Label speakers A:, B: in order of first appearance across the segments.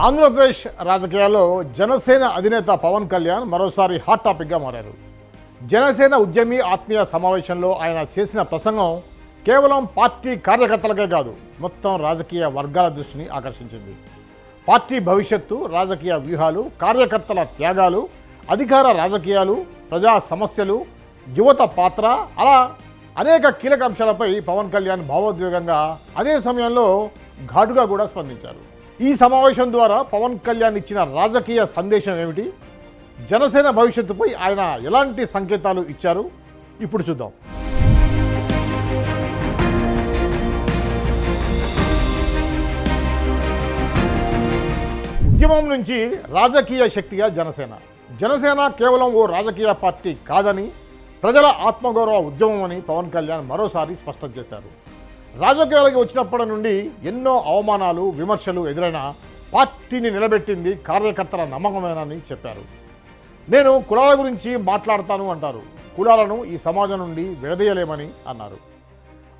A: ఆంధ్రప్రదేశ్ రాజకీయాల్లో జనసేన అధినేత పవన్ కళ్యాణ్ మరోసారి హాట్ టాపిక్గా మారారు. జనసేన ఉద్యమి ఆత్మీయ సమావేశంలో ఆయన చేసిన ప్రసంగం కేవలం పార్టీ కార్యకర్తలకే కాదు, మొత్తం రాజకీయ వర్గాల దృష్టిని ఆకర్షించింది. పార్టీ భవిష్యత్తు, రాజకీయ వ్యూహాలు, కార్యకర్తల త్యాగాలు, అధికార రాజకీయాలు, ప్రజా సమస్యలు, యువత పాత్ర, అలా అనేక కీలక అంశాలపై పవన్ కళ్యాణ్ భావోద్వేగంగా, అదే సమయంలో ఘాటుగా కూడా స్పందించారు. ఈ సమావేశం ద్వారా పవన్ కళ్యాణ్ ఇచ్చిన రాజకీయ సందేశం ఏమిటి? జనసేన భవిష్యత్తుపై ఆయన ఎలాంటి సంకేతాలు ఇచ్చారు? ఇప్పుడు చూద్దాం. ఉద్యమం నుంచి రాజకీయ శక్తిగా జనసేన కేవలం ఓ రాజకీయ పార్టీ కాదని, ప్రజల ఆత్మగౌరవ ఉద్యమం అని పవన్ కళ్యాణ్ మరోసారి స్పష్టం చేశారు. రాజకీయాలకు వచ్చినప్పటి నుండి ఎన్నో అవమానాలు, విమర్శలు ఎదురైనా పార్టీని నిలబెట్టింది కార్యకర్తల నమ్మకమేనని చెప్పారు. నేను కులాల గురించి మాట్లాడతాను అంటారు. కులాలను ఈ సమాజం నుండి విడదీయలేమని అన్నారు.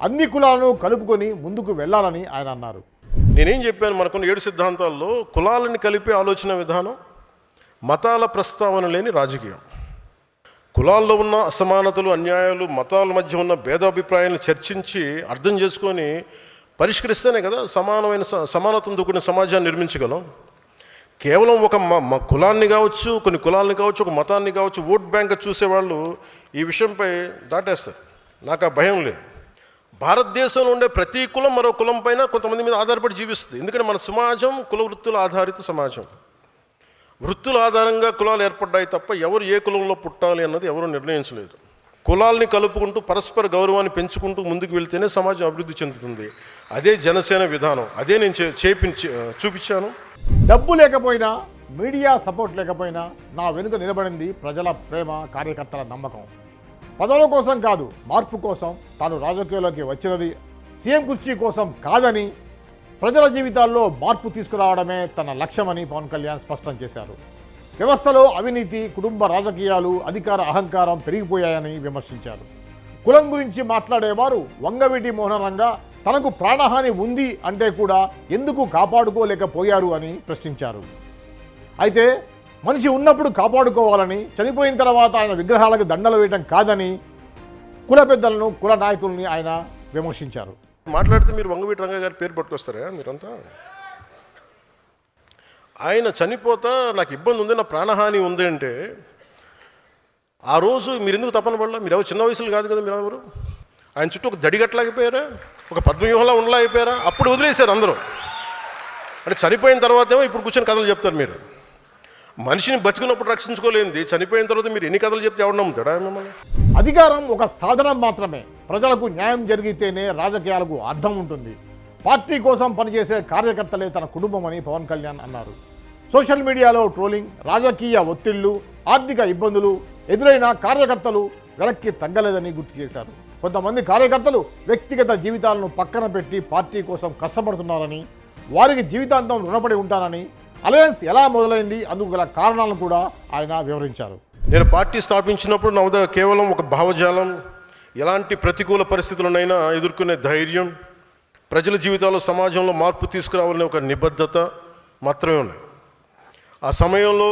A: అన్ని కులాలను కలుపుకొని ముందుకు వెళ్ళాలని ఆయన అన్నారు.
B: నేనేం చెప్పాను, మనకున్న 7 సిద్ధాంతాల్లో కులాలను కలిపే ఆలోచన విధానం, మతాల ప్రస్తావన లేని రాజకీయం, కులాల్లో ఉన్న అసమానతలు, అన్యాయాలు, మతాల మధ్య ఉన్న భేదాభిప్రాయాలను చర్చించి అర్థం చేసుకొని పరిష్కరిస్తేనే కదా సమానతను కూడిన సమాజాన్ని నిర్మించగలం. కేవలం ఒక కులాన్ని కావచ్చు, కొన్ని కులాలని కావచ్చు, ఒక మతాన్ని కావచ్చు ఓట్ బ్యాంక్ చూసేవాళ్ళు ఈ విషయంపై దాటేస్తారు. నాకు ఆ భయం లేదు. భారతదేశంలో ఉండే ప్రతి కులం మరో కులం పైన కొంతమంది మీద ఆధారపడి జీవిస్తుంది. ఎందుకంటే మన సమాజం కుల వృత్తుల ఆధారిత సమాజం. వృత్తుల ఆధారంగా కులాలు ఏర్పడ్డాయి తప్ప ఎవరు ఏ కులంలో పుట్టాలి అన్నది ఎవరూ నిర్ణయించలేదు. కులాల్ని కలుపుకుంటూ పరస్పర గౌరవాన్ని పెంచుకుంటూ ముందుకు వెళ్తేనే సమాజం అభివృద్ధి చెందుతుంది. అదే జనసేన విధానం. అదే నేను చూపించాను.
A: డబ్బు లేకపోయినా, మీడియా సపోర్ట్ లేకపోయినా నా వెనుక నిలబడింది ప్రజల ప్రేమ, కార్యకర్తల నమ్మకం. పదవుల కోసం కాదు, మార్పు కోసం. తాను రాజకీయాల్లోకి వచ్చినది సీఎం కుర్చీ కోసం కాదని, ప్రజల జీవితాల్లో మార్పు తీసుకురావడమే తన లక్ష్యమని పవన్ కళ్యాణ్ స్పష్టం చేశారు. వ్యవస్థలో అవినీతి, కుటుంబ రాజకీయాలు, అధికార అహంకారం పెరిగిపోయాయని విమర్శించారు. కులం గురించి మాట్లాడేవారు వంగవీటి మోహనరంగా తనకు ప్రాణహాని ఉంది అంటే కూడా ఎందుకు కాపాడుకోలేకపోయారు అని ప్రశ్నించారు. అయితే మనిషి ఉన్నప్పుడు కాపాడుకోవాలని, చనిపోయిన తర్వాత ఆయన విగ్రహాలకు దండలు వేయడం కాదని కుల పెద్దలను, కుల నాయకుల్ని ఆయన విమర్శించారు.
B: మాట్లాడితే మీరు వంగవీటి రంగా గారి పేరు పట్టుకొస్తారా? మీరంతా ఆయన చనిపోతా నాకు ఇబ్బంది ఉంది, నా ప్రాణహాని ఉంది అంటే ఆ రోజు మీరు ఎందుకు తపన పడలా? మీరు ఎవరు చిన్న వయసులు కాదు కదా, మీరు ఎవరు? ఆయన చుట్టూ ఒక దడిగట్లాగిపోయారా? ఒక పద్మవ్యూహంలా ఉండలేకపోయారా? అప్పుడు వదిలేశారు అందరూ. అంటే చనిపోయిన తర్వాత ఏమో ఇప్పుడు కూర్చొని కథలు చెప్తారు. మీరు మనిషిని బతుకున్నప్పుడు రక్షించుకోలేంది, చనిపోయిన తర్వాత మీరు ఎన్ని కథలు చెప్తే ఎవరు నమ్ముతాడా మిమ్మల్ని?
A: అధికారం ఒక సాధనం మాత్రమే. ప్రజలకు న్యాయం జరిగితేనే రాజకీయాలకు అర్థం ఉంటుంది. పార్టీ కోసం పనిచేసే కార్యకర్తలే తన కుటుంబమని పవన్ కళ్యాణ్ అన్నారు. సోషల్ మీడియాలో ట్రోలింగ్, రాజకీయ ఒత్తిళ్లు, ఆర్థిక ఇబ్బందులు ఎదురైన కార్యకర్తలు వెనక్కి తగ్గలేదని గుర్తు చేశారు. కొంతమంది కార్యకర్తలు వ్యక్తిగత జీవితాలను పక్కన పెట్టి పార్టీ కోసం కష్టపడుతున్నారని, వారికి జీవితాంతం రుణపడి ఉంటానని, అలయన్స్ ఎలా మొదలైంది, అందుకు గల కారణాలను కూడా ఆయన వివరించారు.
B: నేను పార్టీ స్థాపించినప్పుడు నా వద్ద కేవలం ఒక భావజాలం, ఎలాంటి ప్రతికూల పరిస్థితులనైనా ఎదుర్కొనే ధైర్యం, ప్రజల జీవితాల్లో, సమాజంలో మార్పు తీసుకురావాలనే ఒక నిబద్ధత మాత్రమే ఉన్నాయి. ఆ సమయంలో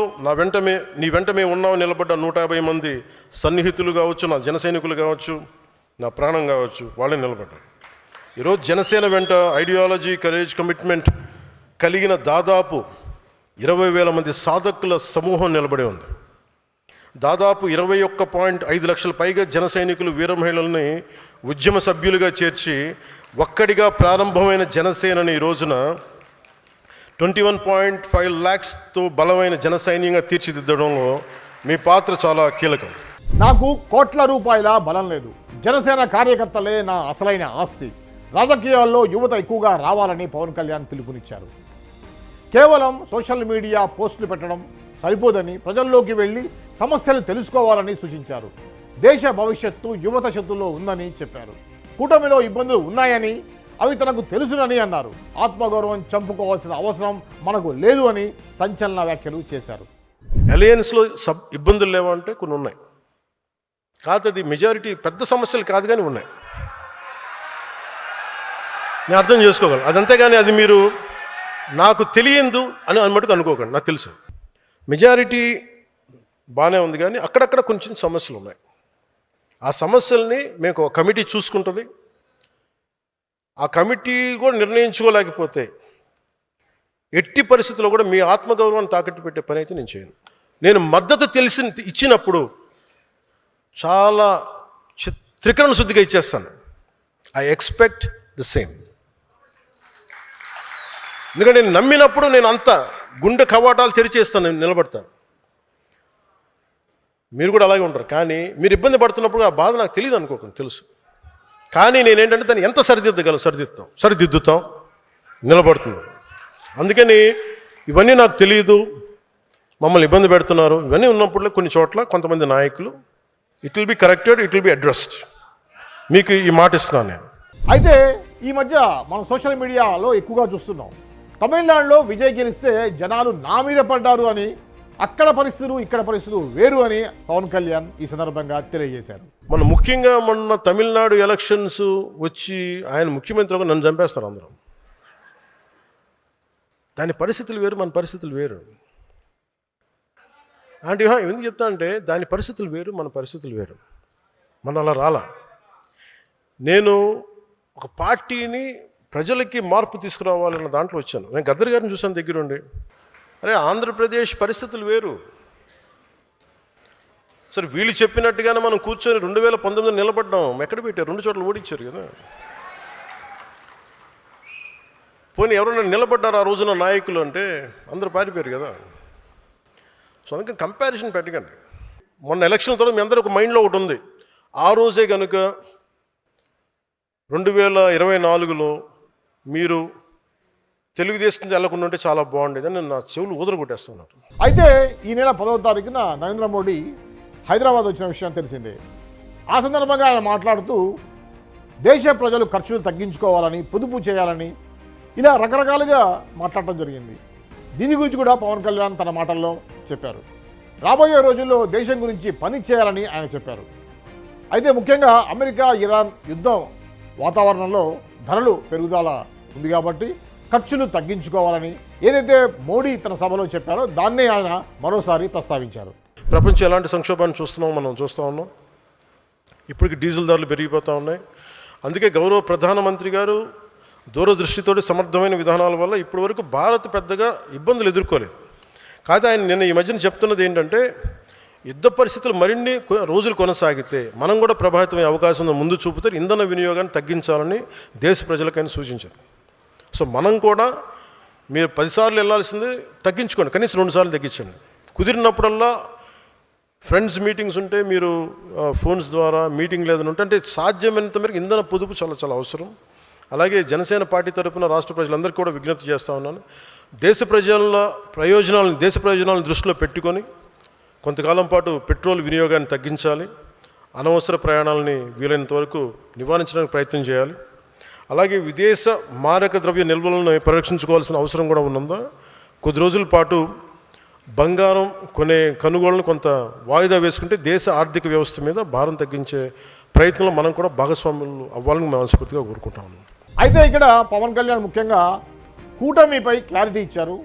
B: నీ వెంట మేము ఉన్నామని నిలబడ్డ 150 మంది సన్నిహితులు కావచ్చు, నా జన సైనికులు కావచ్చు, నా ప్రాణం కావచ్చు, వాళ్ళే నిలబడ్డారు. ఈరోజు జనసేన వెంట ఐడియాలజీ, కరేజ్, కమిట్మెంట్ కలిగిన దాదాపు 20,000 మంది సాధకుల సమూహం నిలబడి ఉంది. దాదాపు 21.5 లక్షల పైగా జన సైనికులు, వీర మహిళల్ని ఉద్యమ సభ్యులుగా చేర్చి ఒక్కడిగా ప్రారంభమైన జనసేనని ఈ రోజున 21.5 lakhsతో బలమైన జన సైన్యంగా తీర్చిదిద్దడంలో మీ పాత్ర చాలా కీలకం.
A: నాకు కోట్ల రూపాయల బలం లేదు. జనసేన కార్యకర్తలే నా అసలైన ఆస్తి. రాజకీయాల్లో యువత ఎక్కువగా రావాలని పవన్ కళ్యాణ్ పిలుపునిచ్చారు. కేవలం సోషల్ మీడియా పోస్టులు పెట్టడం సరిపోదని, ప్రజల్లోకి వెళ్ళి సమస్యలు తెలుసుకోవాలని సూచించారు. దేశ భవిష్యత్తు యువత చేతుల్లో ఉందని చెప్పారు. కూటమిలో ఇబ్బందులు ఉన్నాయని, అవి తనకు తెలుసునని అన్నారు. ఆత్మగౌరవం చంపుకోవాల్సిన అవసరం మనకు లేదు అని సంచలన వ్యాఖ్యలు చేశారు.
B: అలయన్స్లో ఇబ్బందులు లేవంటే కొన్ని ఉన్నాయి. కాదు, అది మెజారిటీ పెద్ద సమస్యలు కాదు కానీ ఉన్నాయి. నేను అర్థం చేసుకోగలను. అదంతే కానీ అది మీరు నాకు తెలియదు అని మటుకు అనుకోకండి, నాకు తెలుసు. మెజారిటీ బాగానే ఉంది, కానీ అక్కడక్కడ కొంచెం సమస్యలు ఉన్నాయి. ఆ సమస్యల్ని మేము ఒక కమిటీ చూసుకుంటుంది. ఆ కమిటీ కూడా నిర్ణయించుకోలేకపోతే ఎట్టి పరిస్థితుల్లో కూడా మీ ఆత్మగౌరవాన్ని తాకట్టు పెట్టే పని అయితే నేను చేయను. నేను మద్దతు ఇచ్చినప్పుడు చాలా త్రికరణ శుద్ధిగా ఇచ్చేస్తాను. I expect the same. ఎందుకంటే నేను నమ్మినప్పుడు నేను అంత గుండె కవాటాలు తెరిచేస్తాను, నేను నిలబడతాను. మీరు కూడా అలాగే ఉంటారు, కానీ మీరు ఇబ్బంది పడుతున్నప్పుడు ఆ బాధ నాకు తెలియదు అనుకోకండి, తెలుసు. కానీ నేనేంటంటే దాన్ని ఎంత సరిదిద్దుతాం, నిలబడుతుంది. అందుకని ఇవన్నీ నాకు తెలియదు, మమ్మల్ని ఇబ్బంది పెడుతున్నారు, ఇవన్నీ ఉన్నప్పుడు కొన్ని చోట్ల కొంతమంది నాయకులు it will be corrected, it will be addressed. మీకు ఈ మాట ఇస్తున్నాను నేను.
A: అయితే ఈ మధ్య మనం సోషల్ మీడియాలో ఎక్కువగా చూస్తున్నాం, తమిళనాడులో విజయ్ గెలిస్తే జనాలు నా మీద పడ్డారు అని, అక్కడ పరిస్థితులు ఇక్కడ పరిస్థితులు వేరు అని పవన్ కళ్యాణ్ ఈ సందర్భంగా తెలియజేశారు.
B: ముఖ్యంగా మొన్న తమిళనాడు ఎలక్షన్స్ వచ్చి ఆయన ముఖ్యమంత్రిగా నన్ను చంపేస్తారు అందరం. దాని పరిస్థితులు వేరు, మన పరిస్థితులు వేరు. అంటే ఎందుకు చెప్తా అంటే దాని పరిస్థితులు వేరు, మన పరిస్థితులు వేరు. మన అలా రాలా. నేను ఒక పార్టీని ప్రజలకి మార్పు తీసుకురావాలన్న దాంట్లో వచ్చాను. నేను గద్దర్ గారిని చూసాను దగ్గరుండి. అరే ఆంధ్రప్రదేశ్ పరిస్థితులు వేరు. సరే వీళ్ళు చెప్పినట్టుగానే మనం కూర్చొని 2019 నిలబడ్డాం. ఎక్కడ పెట్టారు? 2 చోట్ల ఓడించారు కదా. పోనీ ఎవరైనా నిలబడ్డారు ఆ రోజున నాయకులు అంటే అందరూ పారిపోయారు కదా. సో అందుకని కంపారిజన్ పెట్టకండి. మొన్న ఎలక్షన్ తర్వాత మీ అందరూ ఒక మైండ్లో ఒకటి ఉంది, ఆ రోజే కనుక 2024లో మీరు తెలుగుదేశం వెళ్ళకుండా ఉంటే చాలా బాగుండేది అని నా చెవులు ఊదరగొట్టేస్తున్నారు.
A: అయితే ఈ నెల 10వ తారీఖున నరేంద్ర మోడీ హైదరాబాద్ వచ్చిన విషయం తెలిసిందే. ఆ సందర్భంగా ఆయన మాట్లాడుతూ దేశ ప్రజలు ఖర్చులు తగ్గించుకోవాలని, పొదుపు చేయాలని ఇలా రకరకాలుగా మాట్లాడటం జరిగింది. దీని గురించి కూడా పవన్ కళ్యాణ్ తన మాటల్లో చెప్పారు. రాబోయే రోజుల్లో దేశం గురించి పని చేయాలని ఆయన చెప్పారు. అయితే ముఖ్యంగా అమెరికా ఇరాన్ యుద్ధం వాతావరణంలో ధరలు పెరుగుదల ఉంది కాబట్టి ఖర్చులు తగ్గించుకోవాలని ఏదైతే మోడీ తన సభలో చెప్పారో దాన్నే ఆయన మరోసారి ప్రస్తావించారు.
B: ప్రపంచం ఎలాంటి సంక్షోభాన్ని మనం చూస్తూ ఉన్నాం. ఇప్పటికి డీజిల్ ధరలు పెరిగిపోతూ ఉన్నాయి. అందుకే గౌరవ ప్రధానమంత్రి గారు దూరదృష్టితోటి సమర్థమైన విధానాల వల్ల ఇప్పటి వరకు భారత్ పెద్దగా ఇబ్బందులు ఎదుర్కోలేదు. కాదు ఆయన నిన్న ఈ మధ్యన చెప్తున్నది ఏంటంటే యుద్ధ పరిస్థితులు మరిన్ని రోజులు కొనసాగితే మనం కూడా ప్రభావితమయ్యే అవకాశం ముందు చూపుతే ఇంధన వినియోగాన్ని తగ్గించాలని దేశ ప్రజలకైనా సూచించారు. సో మనం కూడా మీరు 10 సార్లు వెళ్ళాల్సింది తగ్గించుకోండి, కనీసం 2 సార్లు తగ్గించండి. కుదిరినప్పుడల్లా ఫ్రెండ్స్ మీటింగ్స్ ఉంటే మీరు ఫోన్స్ ద్వారా మీటింగ్ లేదని ఉంటే అంటే సాధ్యమైనంత మేరకు ఇంధన పొదుపు చాలా చాలా అవసరం. అలాగే జనసేన పార్టీ తరపున రాష్ట్ర ప్రజలందరికీ కూడా విజ్ఞప్తి చేస్తూ ఉన్నాను, దేశ ప్రయోజనాలను దృష్టిలో పెట్టుకొని కొంతకాలం పాటు పెట్రోల్ వినియోగాన్ని తగ్గించాలి, అనవసర ప్రయాణాలని వీలైనంత వరకు నివారించడానికి ప్రయత్నం చేయాలి. అలాగే విదేశ మారక ద్రవ్య నిల్వలను పరిరక్షించుకోవాల్సిన అవసరం కూడా ఉన్నదా. కొద్ది రోజుల పాటు బంగారం కొనుగోళ్లను కొంత వాయిదా వేసుకుంటే దేశ ఆర్థిక వ్యవస్థ మీద భారం తగ్గించే ప్రయత్నంలో మనం కూడా భాగస్వాములు అవ్వాలని మనస్ఫూర్తిగా కోరుకుంటా ఉన్నాం.
A: అయితే ఇక్కడ పవన్ కళ్యాణ్ ముఖ్యంగా కూటమిపై క్లారిటీ ఇచ్చారు.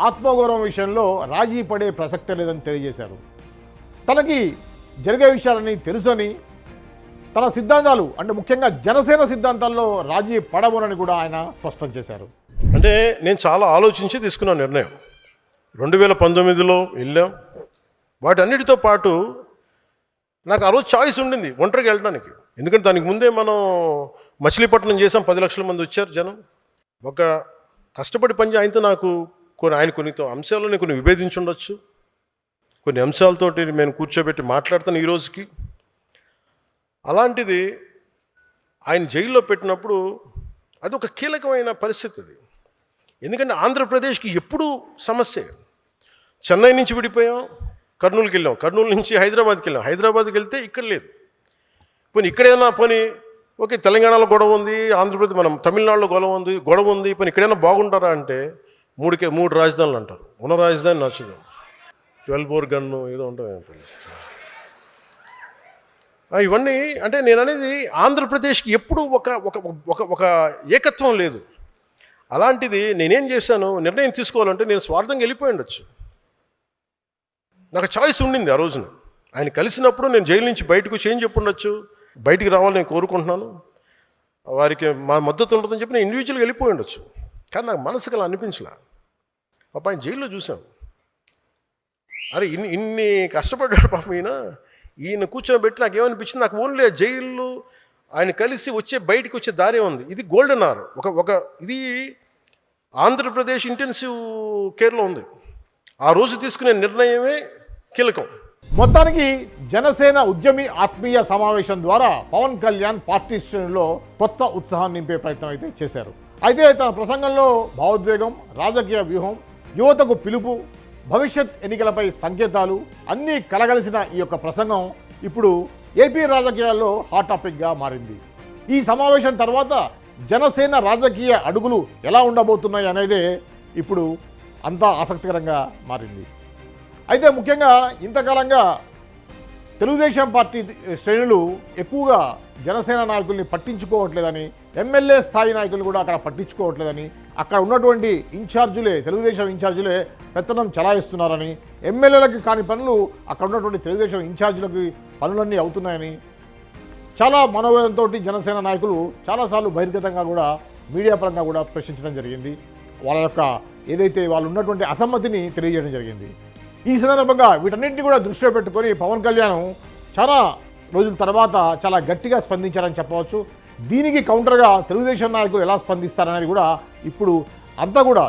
A: ఆత్మగౌరవం విషయంలో రాజీ పడే ప్రసక్తే లేదని తెలియజేశారు. తనకి జరిగే విషయాలని తెలుసని, తన సిద్ధాంతాలు అంటే ముఖ్యంగా జనసేన సిద్ధాంతాల్లో రాజీ పడబోనని కూడా ఆయన స్పష్టం చేశారు.
B: అంటే నేను చాలా ఆలోచించి తీసుకున్న నిర్ణయం. 2019లో వెళ్ళాం. వాటన్నిటితో పాటు నాకు ఆ రోజు చాయిస్ ఉండింది ఒంటరికి వెళ్ళడానికి. ఎందుకంటే దానికి ముందే మనం మచిలీపట్నం చేసాం, 10 లక్షల మంది వచ్చారు జనం. ఒక కష్టపడి పని ఆయనతో నాకు ఆయన కొన్ని అంశాలను కొన్ని విభేదించి ఉండొచ్చు, కొన్ని అంశాలతోటి నేను కూర్చోబెట్టి మాట్లాడతాను ఈ రోజుకి. అలాంటిది ఆయన జైల్లో పెట్టినప్పుడు అది ఒక కీలకమైన పరిస్థితి అది. ఎందుకంటే ఆంధ్రప్రదేశ్కి ఎప్పుడూ సమస్య. చెన్నై నుంచి విడిపోయాం, కర్నూలుకి వెళ్ళాం, కర్నూలు నుంచి హైదరాబాద్కి వెళ్ళాం, హైదరాబాద్కి వెళ్తే ఇక్కడ లేదు. పోనీ ఇక్కడైనా ఓకే తెలంగాణలో గొడవ ఉంది, ఆంధ్రప్రదేశ్ మనం తమిళనాడులో గొడవ ఉంది, పోనీ ఇక్కడైనా బాగుంటారా అంటే 3 రాజధానులు అంటారు. ఉన్న రాజధాని నచ్చదు, 12 బోర్ గన్ను ఏదో ఉంటుంది. ఇవన్నీ అంటే నేను అనేది ఆంధ్రప్రదేశ్కి ఎప్పుడూ ఒక ఏకత్వం లేదు. అలాంటిది నేనేం చేశాను, నిర్ణయం తీసుకోవాలంటే నేను స్వార్థంగా వెళ్ళిపోయి ఉండొచ్చు. నాకు చాయిస్ ఉండింది ఆ రోజున. ఆయన కలిసినప్పుడు నేను జైలు నుంచి బయటకు వచ్చి ఏం చెప్పుండొచ్చు, బయటికి రావాలని నేను కోరుకుంటున్నాను, వారికి మా మద్దతు ఉంటుందని చెప్పి నేను ఇండివిజువల్గా వెళ్ళిపోయి ఉండొచ్చు. కానీ నాకు మనసుకు అలా అనిపించలే. పాప ఆయన జైల్లో చూసాం, అరే ఇన్ని కష్టపడ్డాడు పాపం ఈయన కూర్చోబెట్టి నాకు ఏమనిపించింది, నాకు ఓన్లీ జైలు ఆయన కలిసి బయటికి వచ్చే దారే ఉంది. ఇది గోల్డెన్ అవర్. ఒక ఇది ఆంధ్రప్రదేశ్ ఇంటెన్సివ్ కేర్లో ఉంది. ఆ రోజు తీసుకునే నిర్ణయమే కీలకం.
A: మొత్తానికి జనసేన ఉద్యమి ఆత్మీయ సమావేశం ద్వారా పవన్ కళ్యాణ్ పార్టీ శ్రేణుల్లో కొత్త ఉత్సాహం నింపే ప్రయత్నం అయితే చేశారు. అయితే తన ప్రసంగంలో భావోద్వేగం, రాజకీయ వ్యూహం, యువతకు పిలుపు, భవిష్యత్ ఎన్నికలపై సంకేతాలు అన్నీ కలగలిసిన ఈ యొక్క ప్రసంగం ఇప్పుడు ఏపీ రాజకీయాల్లో హాట్ టాపిక్గా మారింది. ఈ సమావేశం తర్వాత జనసేన రాజకీయ అడుగులు ఎలా ఉండబోతున్నాయి అనేదే ఇప్పుడు అంతా ఆసక్తికరంగా మారింది. అయితే ముఖ్యంగా ఇంతకాలంగా తెలుగుదేశం పార్టీ శ్రేణులు ఎక్కువగా జనసేన నాయకుల్ని పట్టించుకోవట్లేదని, ఎమ్మెల్యే స్థాయి నాయకులు కూడా అక్కడ పట్టించుకోవట్లేదని, అక్కడ ఉన్నటువంటి ఇన్ఛార్జులే, తెలుగుదేశం ఇన్ఛార్జులే పెత్తనం చలాయిస్తున్నారని, ఎమ్మెల్యేలకు కాని పనులు అక్కడ ఉన్నటువంటి తెలుగుదేశం ఇన్ఛార్జీలకి పనులన్నీ అవుతున్నాయని చాలా మనోవేదంతో జనసేన నాయకులు చాలాసార్లు బహిర్గతంగా కూడా మీడియా పరంగా కూడా ప్రశ్నించడం జరిగింది. వాళ్ళ యొక్క ఏదైతే వాళ్ళు ఉన్నటువంటి అసమ్మతిని తెలియజేయడం జరిగింది. ఈ సందర్భంగా వీటన్నింటినీ కూడా దృష్టిలో పెట్టుకొని పవన్ కళ్యాణ్ చాలా రోజుల తర్వాత చాలా గట్టిగా స్పందించారని చెప్పవచ్చు. దీనికి కౌంటర్గా తెలుగుదేశం నాయకులు ఎలా స్పందిస్తారనేది కూడా ఇప్పుడు అంతా కూడా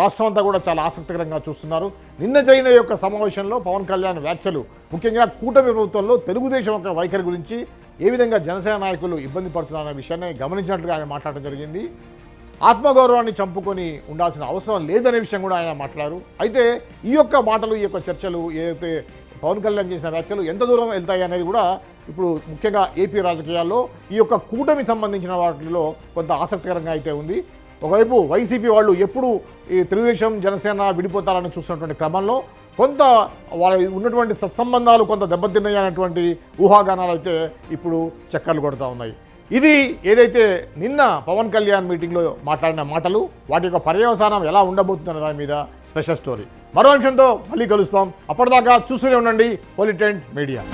A: రాష్ట్రం అంతా కూడా చాలా ఆసక్తికరంగా చూస్తున్నారు. నిన్న జరిగిన యొక్క సమావేశంలో పవన్ కళ్యాణ్ వ్యాఖ్యలు, ముఖ్యంగా కూటమి ప్రభుత్వంలో తెలుగుదేశం యొక్క వైఖరి గురించి ఏ విధంగా జనసేన నాయకులు ఇబ్బంది పడుతున్నారనే విషయాన్ని గమనించినట్లుగా ఆయన మాట్లాడడం జరిగింది. ఆత్మగౌరవాన్ని చంపుకొని ఉండాల్సిన అవసరం లేదనే విషయం కూడా ఆయన మాట్లాడారు. అయితే ఈ యొక్క మాటలు, ఈ యొక్క చర్చలు, ఏదైతే పవన్ కళ్యాణ్ చేసిన వ్యాఖ్యలు ఎంత దూరం వెళ్తాయి అనేది కూడా ఇప్పుడు ముఖ్యంగా ఏపీ రాజకీయాల్లో ఈ యొక్క కూటమి సంబంధించిన వాటిలో కొంత ఆసక్తికరంగా అయితే ఉంది. ఒకవైపు వైసీపీ వాళ్ళు ఎప్పుడు ఈ తెలుగుదేశం జనసేన విడిపోతారని చూస్తున్నటువంటి క్రమంలో కొంత వాళ్ళ ఉన్నటువంటి సత్సంబంధాలు కొంత దెబ్బతిన్నాయనేటువంటి ఊహాగానాలు అయితే ఇప్పుడు చక్కర్లు కొడుతూ ఉన్నాయి. ఇది ఏదైతే నిన్న పవన్ కళ్యాణ్ మీటింగ్లో మాట్లాడిన మాటలు, వాటి యొక్క పర్యవసానం ఎలా ఉండబోతుందన్న దాని మీద స్పెషల్ స్టోరీ. మరో అంశంతో మళ్ళీ కలుస్తాం. అప్పటిదాకా చూస్తూనే ఉండండి పొలిటెంట్ మీడియా.